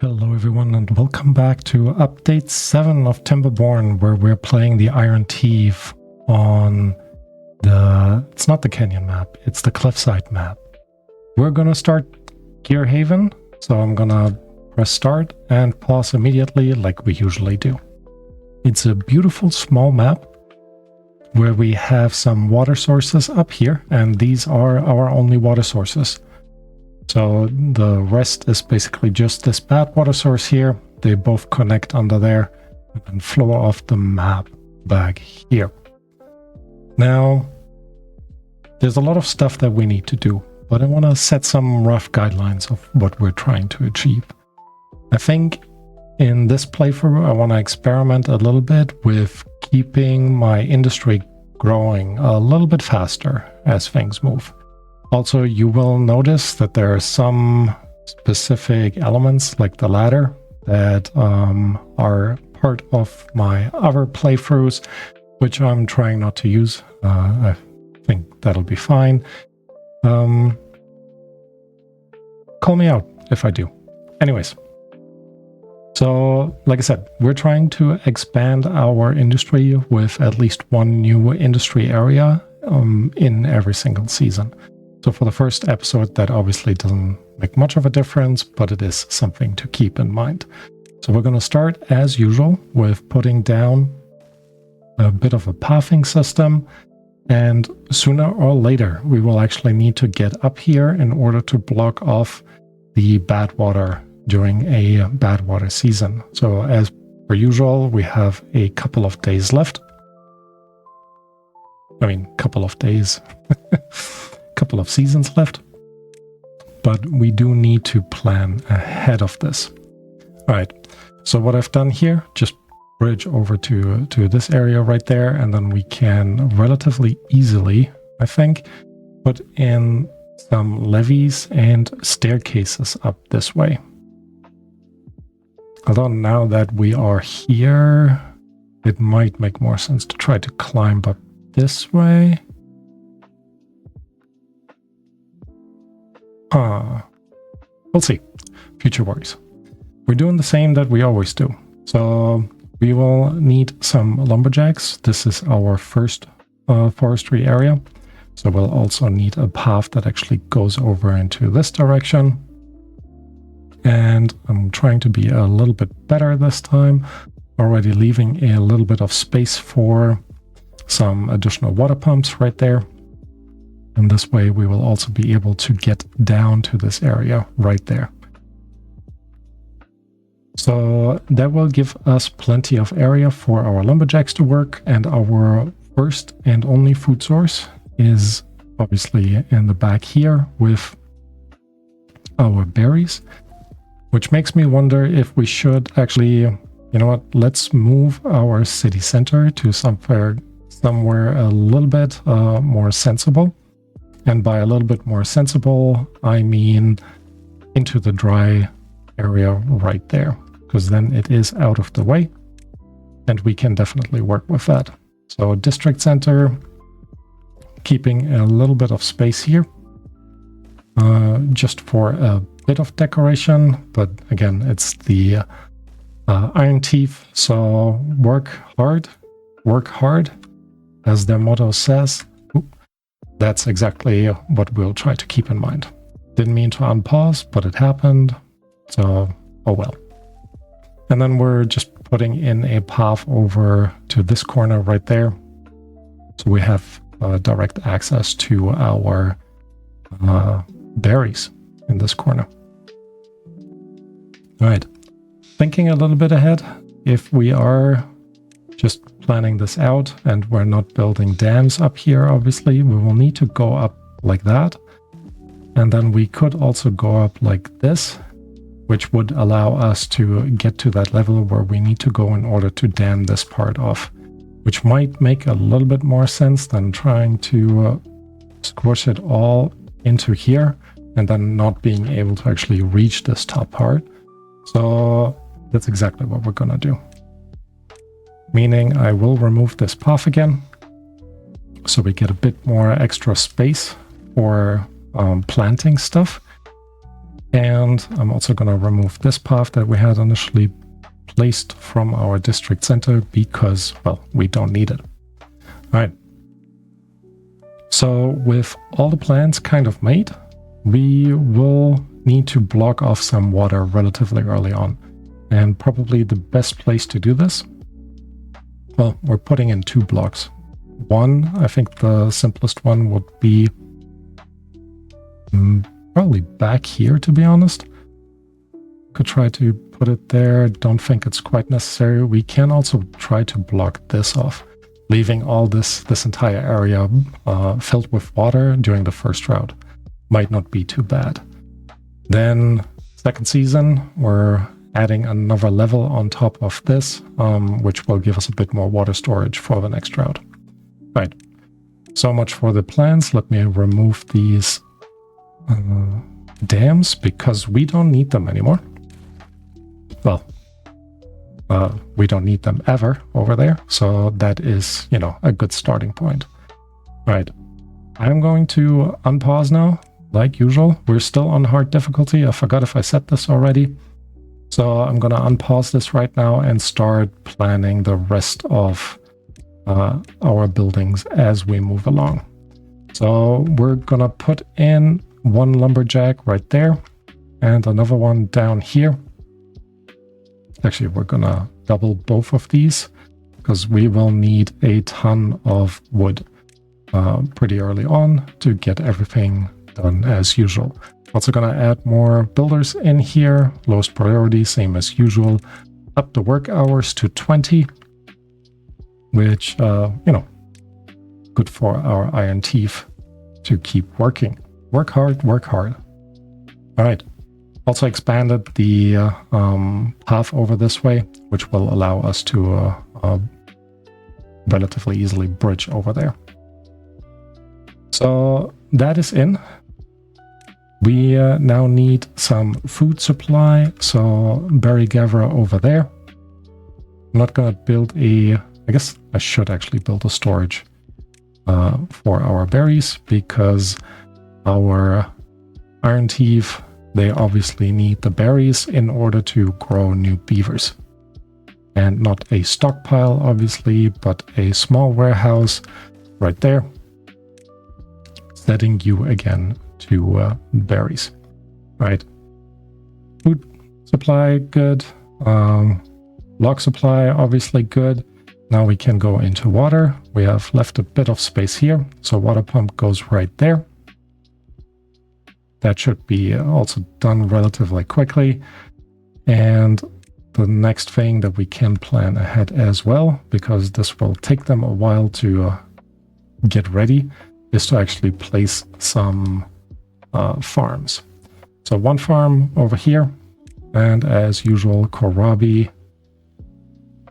Hello everyone and welcome back to update 7 of Timberborn, where we're playing the Iron Thief on it's not the Canyon map, it's the Cliffside map. We're gonna start Gear Haven, so I'm gonna press start and pause immediately like we usually do. It's a beautiful small map where we have some water sources up here, and these are our only water sources. So the rest is basically just this bad water source here. They both connect under there and flow off the map back here. Now, there's a lot of stuff that we need to do, but I want to set some rough guidelines of what we're trying to achieve. I think in this playthrough, I want to experiment a little bit with keeping my industry growing a little bit faster as things move. Also, you will notice that there are some specific elements like the ladder that are part of my other playthroughs, which I'm trying not to use. I think that'll be fine. Call me out if I do. Anyways, so like I said, we're trying to expand our industry with at least one new industry area in every single season. So for the first episode, that obviously doesn't make much of a difference, but it is something to keep in mind. So we're going to start as usual with putting down a bit of a pathing system, and sooner or later we will actually need to get up here in order to block off the bad water during a bad water season. So as per usual, we have a couple of days left. I mean, couple of days. Couple of seasons left, but we do need to plan ahead of this. All right, so what I've done here, just bridge over to this area right there, and then we can relatively easily, I think, put in some levees and staircases up this way. Although now that we are here, it might make more sense to try to climb up this way. We'll see. Future worries. We're doing the same that we always do. So we will need some lumberjacks. This is our first forestry area. So we'll also need a path that actually goes over into this direction. And I'm trying to be a little bit better this time, already leaving a little bit of space for some additional water pumps right there. And this way we will also be able to get down to this area right there. So that will give us plenty of area for our lumberjacks to work, and our first and only food source is obviously in the back here with our berries, which makes me wonder if we should actually, you know what, let's move our city center to somewhere a little bit more sensible. And by a little bit more sensible, I mean into the dry area right there, because then it is out of the way and we can definitely work with that. So district center, keeping a little bit of space here, just for a bit of decoration. But again, it's the Iron Thief, so work hard, as their motto says. That's exactly what we'll try to keep in mind. Didn't mean to unpause, but it happened. So, oh well. And then we're just putting in a path over to this corner right there. So we have direct access to our berries in this corner. All right. Thinking a little bit ahead, if we are just planning this out and we're not building dams up here, obviously we will need to go up like that, and then we could also go up like this, which would allow us to get to that level where we need to go in order to dam this part off, which might make a little bit more sense than trying to squish it all into here and then not being able to actually reach this top part. So that's exactly what we're gonna do. Meaning I will remove this path again, so we get a bit more extra space for planting stuff. And I'm also going to remove this path that we had initially placed from our district center because, well, we don't need it. All right. So with all the plans kind of made, we will need to block off some water relatively early on. And probably the best place to do this, well, we're putting in 2 blocks. One, I think the simplest one would be probably back here, to be honest. Could try to put it there. Don't think it's quite necessary. We can also try to block this off, leaving all this entire area filled with water during the first route. Might not be too bad. Then second season, we're adding another level on top of this, which will give us a bit more water storage for the next route. Right. So much for the plans. Let me remove these dams because we don't need them anymore. Well, we don't need them ever over there. So that is, you know, a good starting point. Right. I'm going to unpause now, like usual. We're still on hard difficulty. I forgot if I said this already. So I'm going to unpause this right now and start planning the rest of our buildings as we move along. So we're going to put in 1 lumberjack right there and another one down here. Actually, we're going to double both of these because we will need a ton of wood pretty early on to get everything done as usual. Also going to add more builders in here. Lowest priority, same as usual. Up the work hours to 20, which, you know, good for our iron teeth to keep working. Work hard, work hard. All right. Also expanded the path over this way, which will allow us to relatively easily bridge over there. So that is in. We now need some food supply, so berry gatherer over there. I'm not going to build I guess I should actually build a storage for our berries because our iron teeth, they obviously need the berries in order to grow new beavers. And not a stockpile, obviously, but a small warehouse right there, setting you again to berries. Right. Food supply, good. Log supply, obviously good. Now we can go into water. We have left a bit of space here, so water pump goes right there. That should be also done relatively quickly. And the next thing that we can plan ahead as well, because this will take them a while to get ready, is to actually place some farms. So 1 farm over here, and as usual, kohlrabi.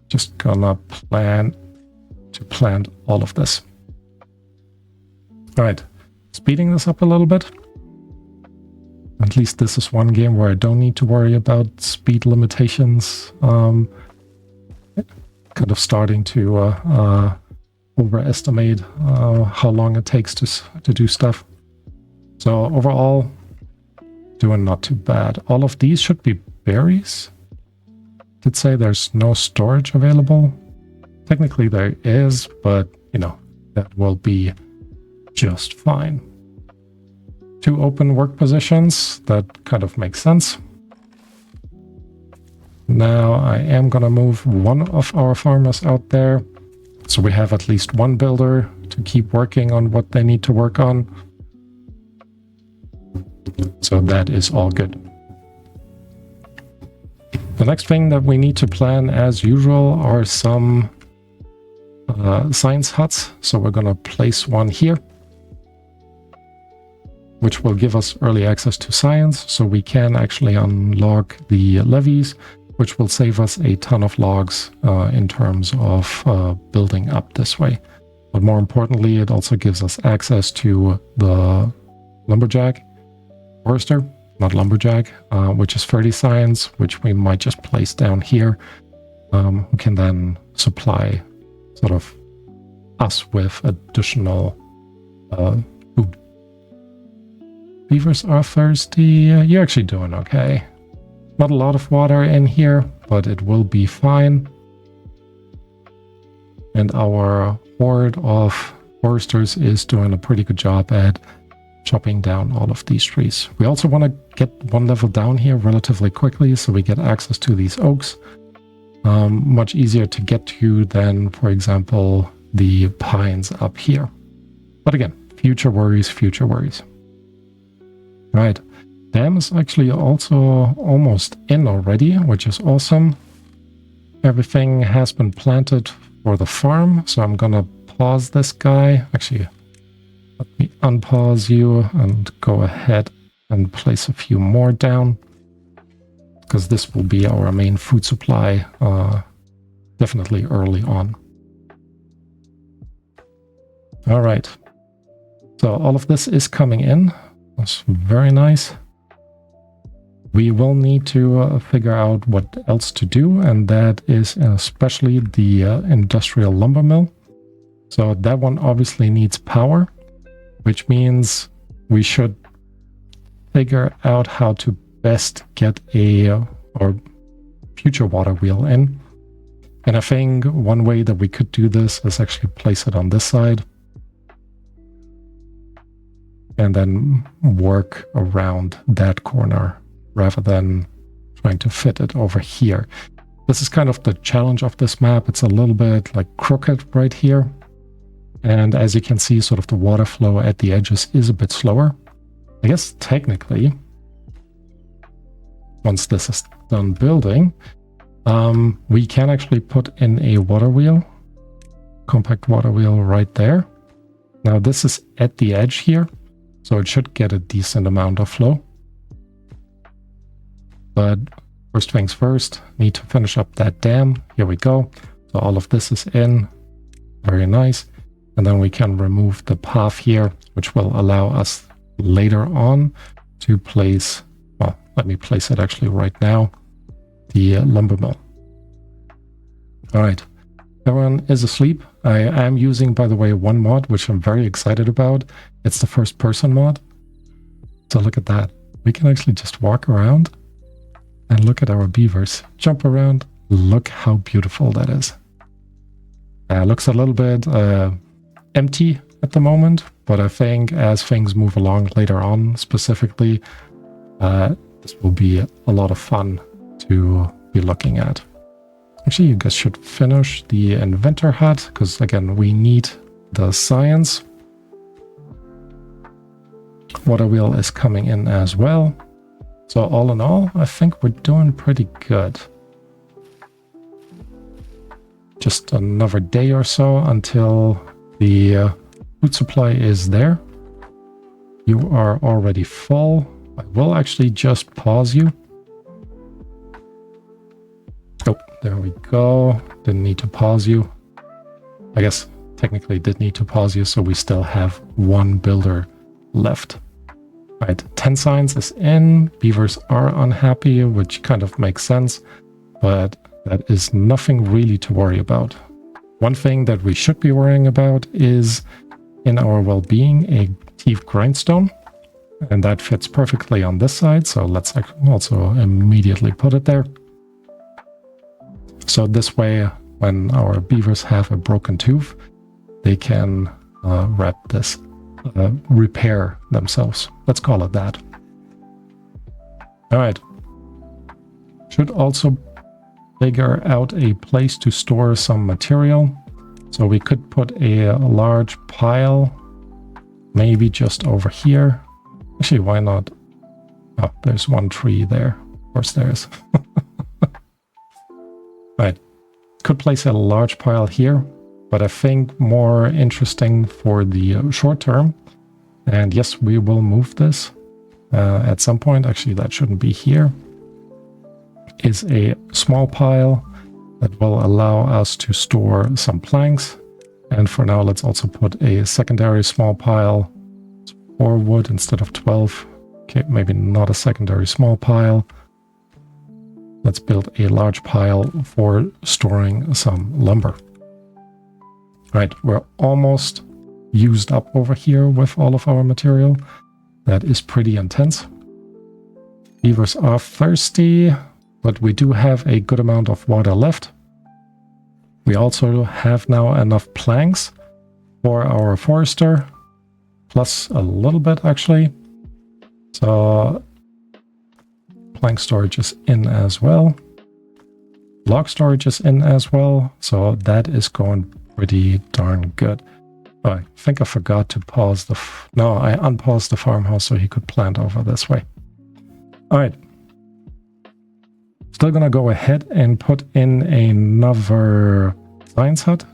Just gonna plan to plant all of this. All right, speeding this up a little bit. At least this is one game where I don't need to worry about speed limitations. Kind of starting to overestimate how long it takes to do stuff. So overall, doing not too bad. All of these should be berries. Did say there's no storage available. Technically there is, but you know, that will be just fine. 2 open work positions, that kind of makes sense. Now I am gonna move 1 of our farmers out there, so we have at least 1 builder to keep working on what they need to work on. So that is all good. The next thing that we need to plan, as usual, are some science huts. So we're going to place 1 here, which will give us early access to science, so we can actually unlock the levees, which will save us a ton of logs in terms of building up this way. But more importantly, it also gives us access to the lumberjack, forester, not lumberjack, which is 30 science, which we might just place down here, who can then supply sort of us with additional food. beavers are thirsty. You're actually doing okay. Not a lot of water in here, but it will be fine. And our horde of foresters is doing a pretty good job at chopping down all of these trees. We also want to get one level down here relatively quickly so we get access to these oaks. Much easier to get to than, for example, the pines up here. But again, future worries, future worries. Right, dam is actually also almost in already, which is awesome. Everything has been planted for the farm, so I'm gonna pause this guy. Actually, let me unpause you and go ahead and place a few more down, because this will be our main food supply definitely early on. All right, so all of this is coming in. That's very nice. We will need to figure out what else to do, and that is especially the industrial lumber mill. So that one obviously needs power, which means we should figure out how to best get a or future water wheel in. And I think one way that we could do this is actually place it on this side and then work around that corner rather than trying to fit it over here. This is kind of the challenge of this map. It's a little bit like crooked right here. And as you can see, sort of the water flow at the edges is a bit slower. I guess technically, once this is done building, we can actually put in a water wheel, compact water wheel right there. Now this is at the edge here, so it should get a decent amount of flow. But first things first, need to finish up that dam. Here we go. So all of this is in. Very nice. And then we can remove the path here, which will allow us later on to place, well, let me place it actually right now, the lumber mill. All right, everyone is asleep. I am using, by the way, one mod, which I'm very excited about. It's the first person mod. So look at that. We can actually just walk around and look at our beavers, jump around. Look how beautiful that is. Looks a little bit empty at the moment, but I think as things move along later on, specifically, this will be a lot of fun to be looking at. Actually, you guys should finish the inventor hut, because again, we need the science. Water wheel is coming in as well. So all in all, I think we're doing pretty good. Just another day or so until the food supply is there. You are already full. I will actually just pause you. Oh, there we go. Didn't need to pause you. I guess technically did need to pause you, so we still have one builder left. All right, 10 signs is in. Beavers are unhappy, which kind of makes sense, but that is nothing really to worry about. One thing that we should be worrying about is in our well-being, a teeth grindstone, and that fits perfectly on this side. So let's also immediately put it there. So this way, when our beavers have a broken tooth, they can repair themselves. Let's call it that. All right. Should also figure out a place to store some material. So we could put a large pile, maybe just over here. Actually, why not? Oh, there's one tree there. Of course there is. Right. Could place a large pile here, but I think more interesting for the short term, and yes, we will move this at some point. Actually, that shouldn't be here. Is a small pile that will allow us to store some planks. And for now, let's also put a secondary small pile, 4 wood instead of 12. Okay, maybe not a secondary small pile. Let's build a large pile for storing some lumber. All right, we're almost used up over here with all of our material. That is pretty intense. Beavers are thirsty, but we do have a good amount of water left. We also have now enough planks for our forester, plus a little bit actually. So plank storage is in as well. Log storage is in as well. So that is going pretty darn good. Oh, I think I forgot to pause the... No, I unpaused the farmhouse so he could plant over this way. All right. Still gonna go ahead and put in another science hut.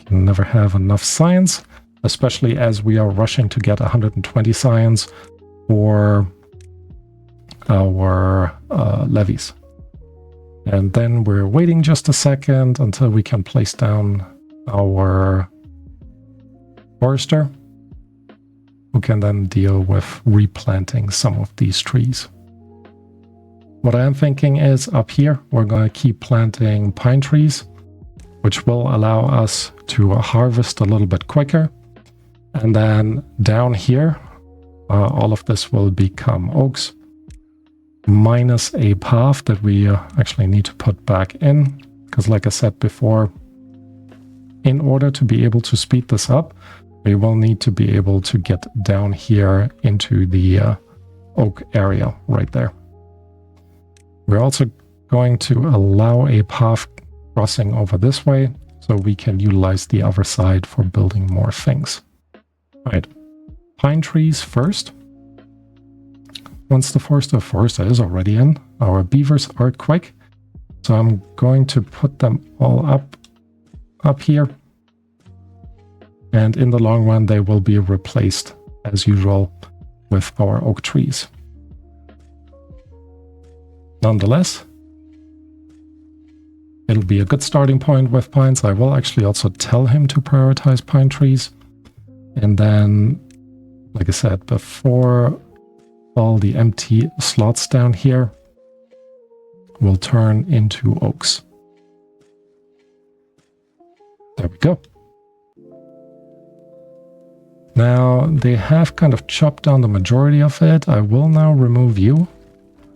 Can never have enough science, especially as we are rushing to get 120 science for our levies. And then we're waiting just a second until we can place down our forester, who can then deal with replanting some of these trees. What I am thinking is up here, we're going to keep planting pine trees, which will allow us to harvest a little bit quicker. And then down here, all of this will become oaks, minus a path that we actually need to put back in. Because like I said before, in order to be able to speed this up, we will need to be able to get down here into the oak area right there. We're also going to allow a path crossing over this way so we can utilize the other side for building more things. All right, pine trees first. Once the forester is already in, our beavers are quick. So I'm going to put them all up here. And in the long run, they will be replaced as usual with our oak trees. Nonetheless, it'll be a good starting point with pines. I will actually also tell him to prioritize pine trees. And then, like I said, before all the empty slots down here will turn into oaks. There we go. Now, they have kind of chopped down the majority of it. I will now remove you.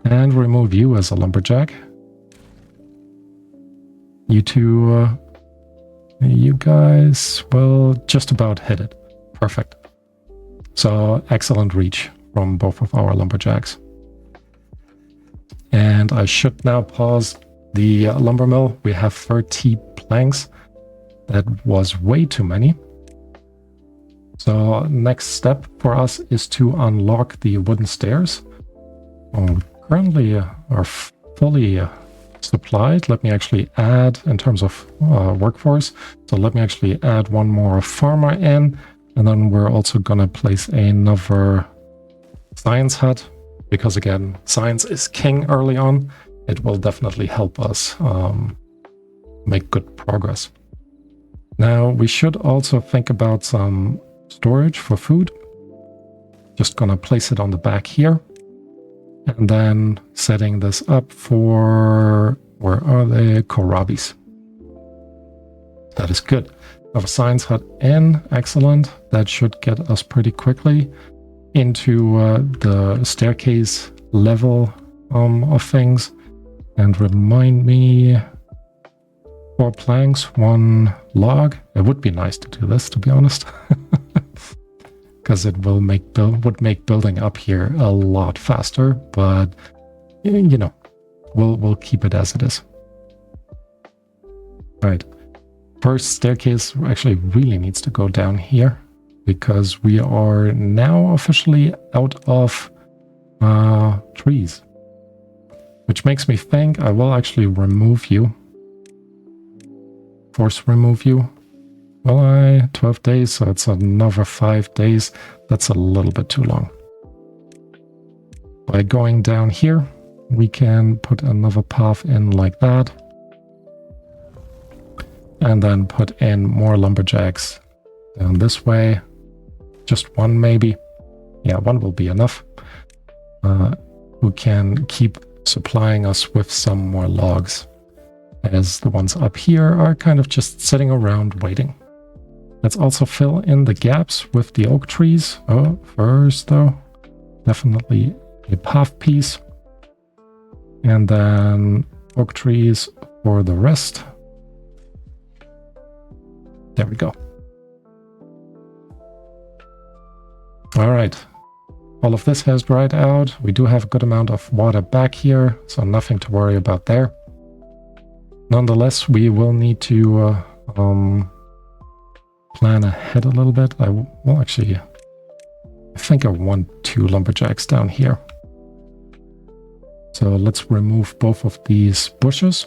And remove you as a lumberjack. You two, you guys will just about hit it. Perfect. So excellent reach from both of our lumberjacks. And I should now pause the lumber mill. We have 30 planks. That was way too many. So next step for us is to unlock the wooden stairs. Currently are fully supplied. Let me actually add in terms of workforce. So let me actually add one more farmer in, and then we're also gonna place another science hut, because again, science is king early on. It will definitely help us make good progress. Now we should also think about some storage for food. Just gonna place it on the back here. And then setting this up for, where are they? Kohlrabies. That is good. We have a science hut in. Excellent. That should get us pretty quickly into the staircase level of things. And remind me, 4 planks, 1 log. It would be nice to do this, to be honest. Because it will would make building up here a lot faster, but you know, we'll keep it as it is. All right, first staircase actually really needs to go down here because we are now officially out of trees, which makes me think I will actually remove you, force remove you. Well, 12 days, so it's another 5 days. That's a little bit too long. By going down here, we can put another path in like that. And then put in more lumberjacks down this way. Just 1 maybe. Yeah, 1 will be enough. Who can keep supplying us with some more logs. As the ones up here are kind of just sitting around waiting. Let's also fill in the gaps with the oak trees. Oh, first though, definitely a path piece. And then oak trees for the rest. There we go. All right. All of this has dried out. We do have a good amount of water back here, so nothing to worry about there. Nonetheless, we will need to plan ahead a little bit. I think I want 2 lumberjacks down here. So let's remove both of these bushes.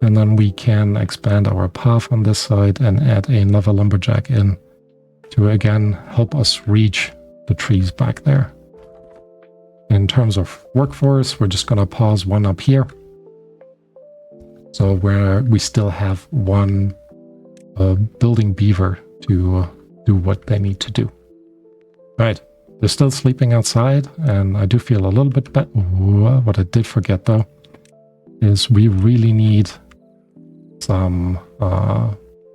And then we can expand our path on this side and add another lumberjack in to again help us reach the trees back there. In terms of workforce, we're just going to pause one up here. So where we still have one building beaver to do what they need to do. Right, they're still sleeping outside, and I do feel a little bit bad. What I did forget though is we really need some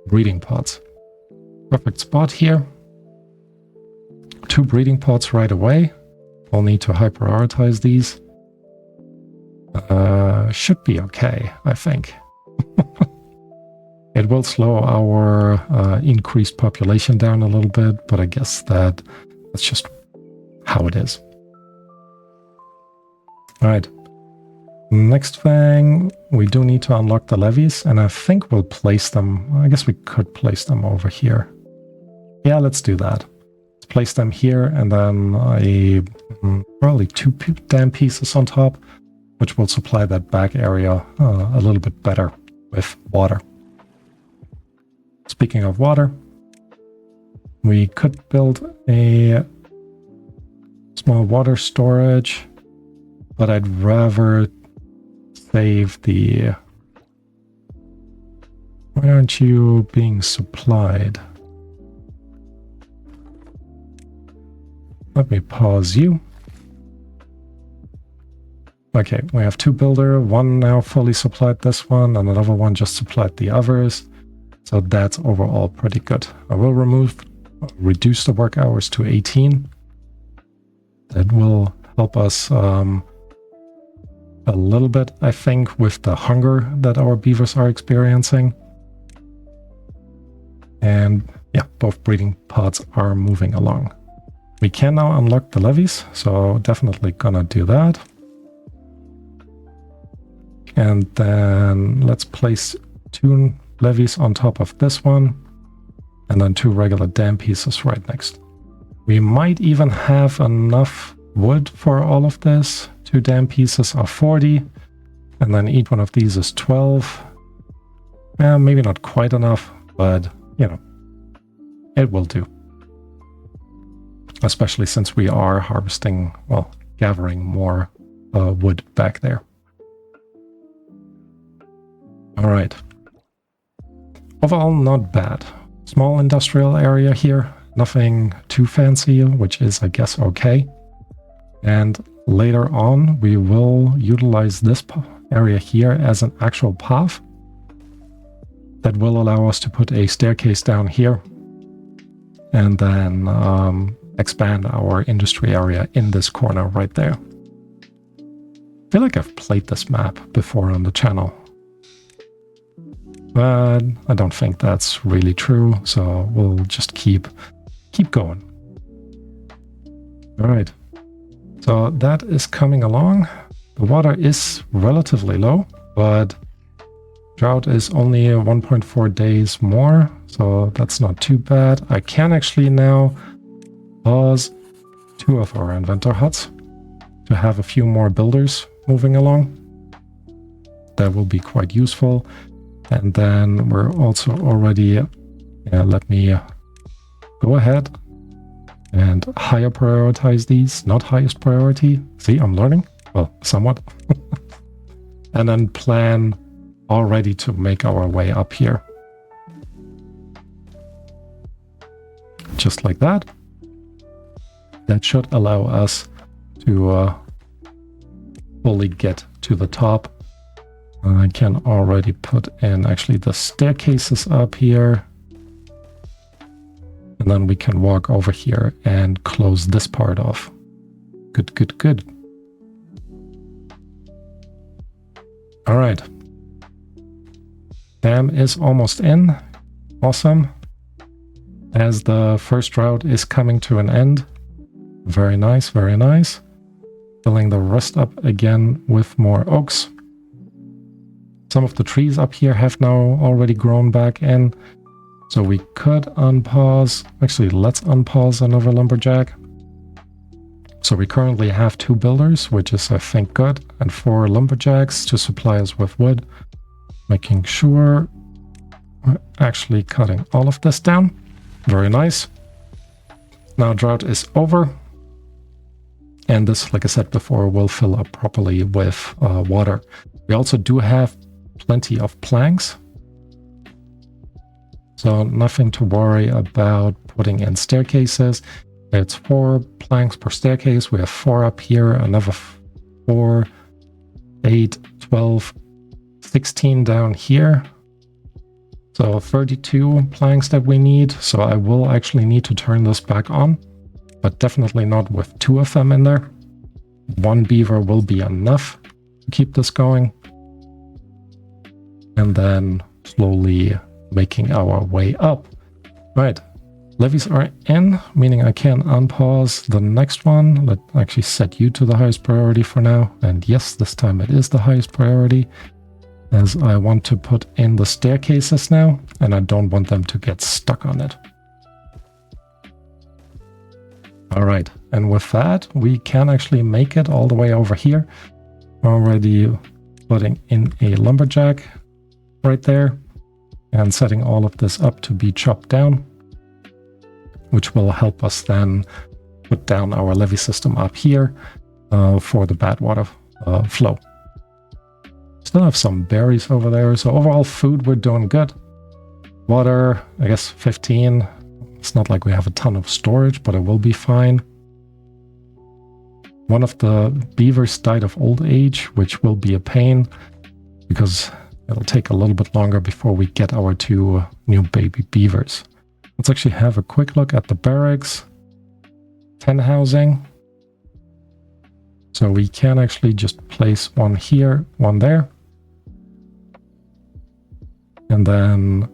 breeding pods. Perfect spot here. 2 breeding pods right away. We'll need to high prioritize these. Should be okay, I think. It will slow our increased population down a little bit, but I guess that's just how it is. All right. Next thing, we do need to unlock the levees, and I think we'll place them. I guess we could place them over here. Yeah, let's do that. Let's place them here, and then probably 2 dam pieces on top, which will supply that back area a little bit better with water. Speaking of water, we could build a small water storage, but I'd rather save the... Why aren't you being supplied? Let me pause you. Okay, we have 2 builder, 1 now fully supplied this one, and another one just supplied the others. So that's overall pretty good. I will reduce the work hours to 18. That will help us a little bit, I think, with the hunger that our beavers are experiencing. And yeah, both breeding pods are moving along. We can now unlock the levees, so definitely gonna do that. And then let's place 2 levees on top of this one, and then 2 regular dam pieces right next. We might even have enough wood for all of this. 2 dam pieces are 40, and then each one of these is 12. Maybe not quite enough, but you know, it will do. Especially since we are harvesting, well, gathering more wood back there. All right. Overall, not bad. Small industrial area here. Nothing too fancy, which is, I guess, okay. And later on, we will utilize this area here as an actual path. That will allow us to put a staircase down here. And then expand our industry area in this corner right there. I feel like I've played this map before on the channel, but I don't think that's really true, so we'll just keep going. All right, so that is coming along. The water is relatively low, but drought is only 1.4 days more, so that's not too bad. I can actually now pause 2 of our inventor huts to have a few more builders moving along. That will be quite useful. And then we're also already, let me go ahead and higher prioritize these, not highest priority. See, I'm learning, well, somewhat. And then plan already to make our way up here. Just like that. That should allow us to fully get to the top. I can already put in actually the staircases up here. And then we can walk over here and close this part off. Good, good, good. All right. Dam is almost in. Awesome. As the first drought is coming to an end. Very nice, very nice. Filling the rest up again with more oaks. Some of the trees up here have now already grown back in. So we could unpause. Actually, let's unpause another lumberjack. So we currently have 2 builders, which is, I think, good. And 4 lumberjacks to supply us with wood. Making sure we're actually cutting all of this down. Very nice. Now drought is over. And this, like I said before, will fill up properly with water. We also do have plenty of planks. So nothing to worry about putting in staircases. It's 4 planks per staircase. We have 4 up here, another 4, 8, 12, 16 down here. So 32 planks that we need. So I will actually need to turn this back on, but definitely not with 2 of them in there. 1 beaver will be enough to keep this going. And then slowly making our way up. Right. Levies are in, meaning I can unpause the next one. Let's actually set you to the highest priority for now. And yes, this time it is the highest priority, as I want to put in the staircases now, and I don't want them to get stuck on it. All right, and with that, we can actually make it all the way over here. Already putting in a lumberjack right there and setting all of this up to be chopped down, which will help us then put down our levee system up here for the bad water flow. Still have some berries over there, so overall food we're doing good. Water, I guess 15. It's not like we have a ton of storage, but it will be fine. One of the beavers died of old age, which will be a pain because it'll take a little bit longer before we get our 2 new baby beavers. Let's actually have a quick look at the barracks. 10 housing. So we can actually just place 1 here, 1 there. And then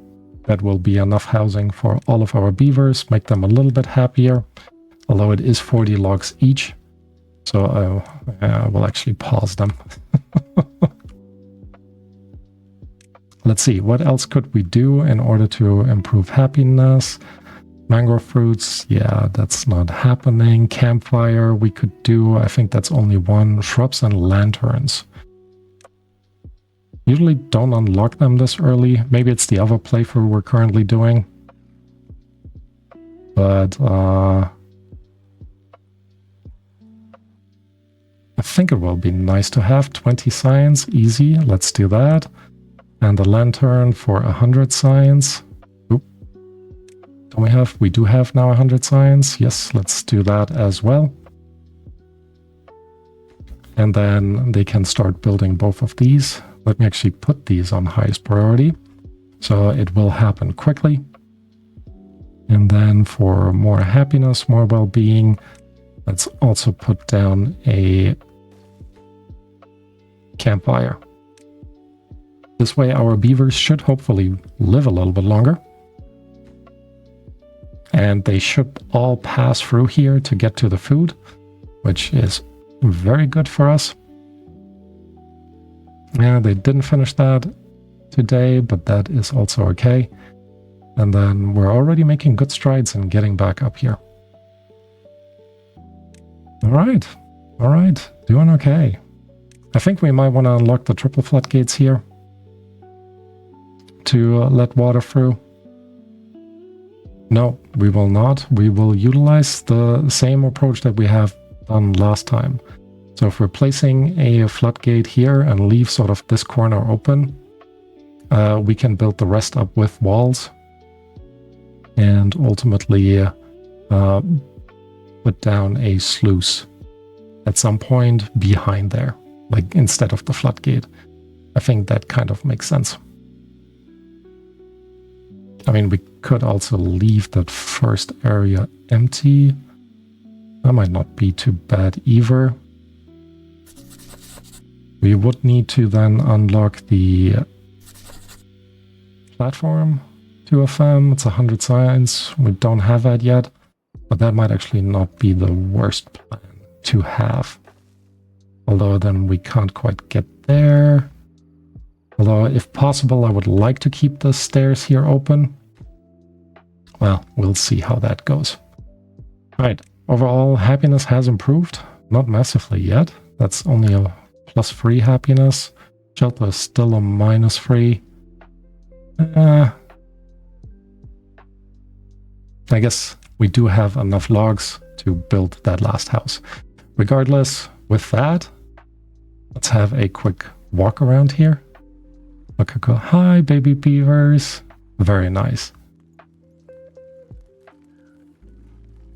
that will be enough housing for all of our beavers, make them a little bit happier. Although it is 40 logs each. So I will actually pause them. Let's see, what else could we do in order to improve happiness? Mango fruits, yeah, that's not happening. Campfire we could do, I think that's only 1. Shrubs and lanterns. Usually don't unlock them this early. Maybe it's the other playthrough we're currently doing. But I think it will be nice to have 20 science, easy, let's do that. And the lantern for 100 science. Oop. We do have now 100 science. Yes, let's do that as well. And then they can start building both of these. Let me actually put these on highest priority, so it will happen quickly. And then for more happiness, more well-being, let's also put down a campfire. This way our beavers should hopefully live a little bit longer. And they should all pass through here to get to the food, which is very good for us. Yeah, they didn't finish that today, but that is also okay. And then we're already making good strides in getting back up here. All right, doing okay. I think we might want to unlock the triple floodgates here to let water through. No, we will not. We will utilize the same approach that we have done last time. So if we're placing a floodgate here and leave sort of this corner open, we can build the rest up with walls and ultimately put down a sluice at some point behind there, like instead of the floodgate. I think that kind of makes sense. I mean, we could also leave that first area empty. That might not be too bad either. We would need to then unlock the platform 2FM. It's 100 science. We don't have that yet, but that might actually not be the worst plan to have. Although then we can't quite get there. Although, if possible, I would like to keep the stairs here open. Well, we'll see how that goes. Right, overall happiness has improved. Not massively yet. That's only a +3 happiness. Shelter is still a -3. I guess we do have enough logs to build that last house. Regardless, with that, let's have a quick walk around here. Look, hi, baby beavers. Very nice.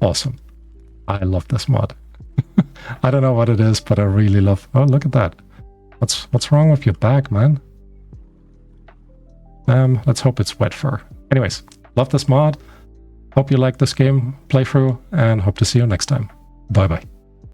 Awesome. I love this mod. I don't know what it is, but I really love... Oh, look at that. What's wrong with your back, man? Let's hope it's wet fur. Anyways, love this mod. Hope you like this game playthrough, and hope to see you next time. Bye-bye.